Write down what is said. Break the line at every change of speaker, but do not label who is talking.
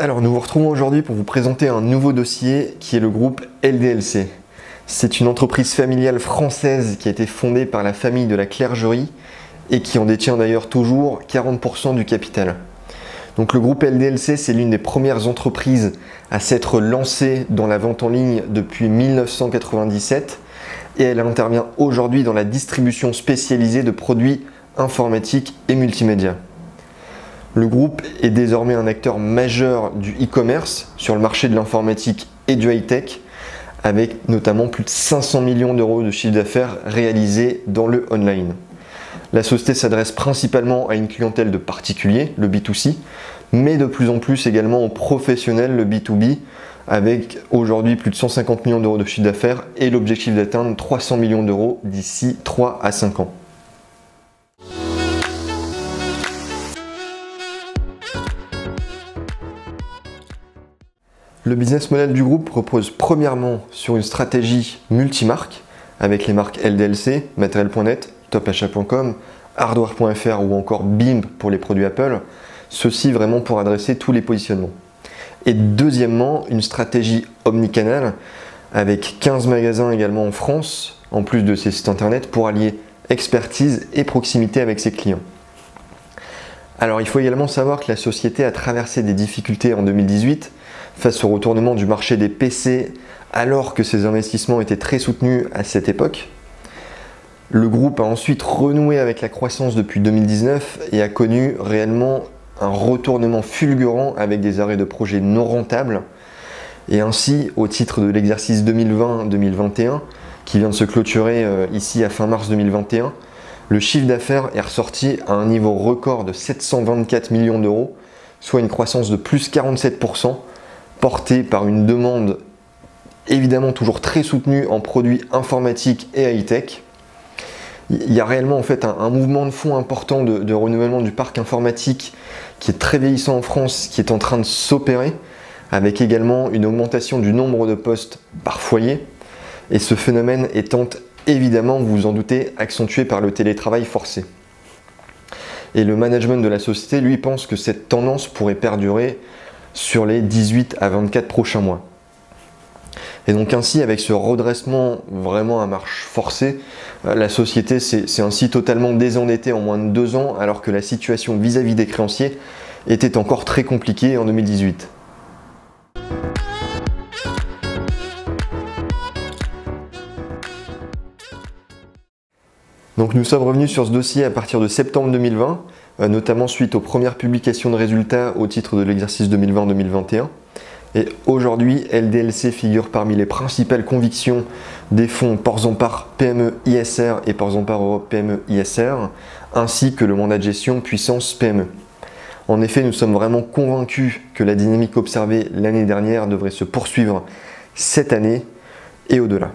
Alors nous vous retrouvons aujourd'hui pour vous présenter un nouveau dossier qui est le groupe LDLC. C'est une entreprise familiale française qui a été fondée par la famille de la Clergerie et qui en détient d'ailleurs toujours 40% du capital. Donc le groupe LDLC, c'est l'une des premières entreprises à s'être lancée dans la vente en ligne depuis 1997 et elle intervient aujourd'hui dans la distribution spécialisée de produits informatiques et multimédia. Le groupe est désormais un acteur majeur du e-commerce sur le marché de l'informatique et du high-tech, avec notamment plus de 500 millions d'euros de chiffre d'affaires réalisés dans le online. La société s'adresse principalement à une clientèle de particuliers, le B2C, mais de plus en plus également aux professionnels, le B2B, avec aujourd'hui plus de 150 millions d'euros de chiffre d'affaires et l'objectif d'atteindre 300 millions d'euros d'ici 3 à 5 ans. Le business model du groupe repose premièrement sur une stratégie multimarque avec les marques LDLC, Matériel.net, Topachat.com, Hardware.fr ou encore BIM pour les produits Apple, ceci vraiment pour adresser tous les positionnements. Et deuxièmement, une stratégie omnicanal avec 15 magasins également en France, en plus de ses sites internet pour allier expertise et proximité avec ses clients. Alors il faut également savoir que la société a traversé des difficultés en 2018 face au retournement du marché des PC alors que ses investissements étaient très soutenus à cette époque. Le groupe a ensuite renoué avec la croissance depuis 2019 et a connu réellement un retournement fulgurant avec des arrêts de projets non rentables. Et ainsi, au titre de l'exercice 2020-2021, qui vient de se clôturer ici à fin mars 2021, le chiffre d'affaires est ressorti à un niveau record de 724 millions d'euros, soit une croissance de plus 47%, portée par une demande évidemment toujours très soutenue en produits informatiques et high-tech. Il y a réellement en fait un mouvement de fond important de renouvellement du parc informatique qui est très vieillissant en France, qui est en train de s'opérer, avec également une augmentation du nombre de postes par foyer. Et ce phénomène étant évidemment, vous vous en doutez, accentué par le télétravail forcé. Et le management de la société, lui, pense que cette tendance pourrait perdurer sur les 18 à 24 prochains mois. Et donc ainsi, avec ce redressement vraiment à marche forcée, la société s'est ainsi totalement désendettée en moins de 2 ans, alors que la situation vis-à-vis des créanciers était encore très compliquée en 2018. Donc nous sommes revenus sur ce dossier à partir de septembre 2020, notamment suite aux premières publications de résultats au titre de l'exercice 2020-2021. Et aujourd'hui, LDLC figure parmi les principales convictions des fonds Portzamparc PME ISR et Portzamparc Europe PME ISR, ainsi que le mandat de gestion Puissance PME. En effet, nous sommes vraiment convaincus que la dynamique observée l'année dernière devrait se poursuivre cette année et au-delà.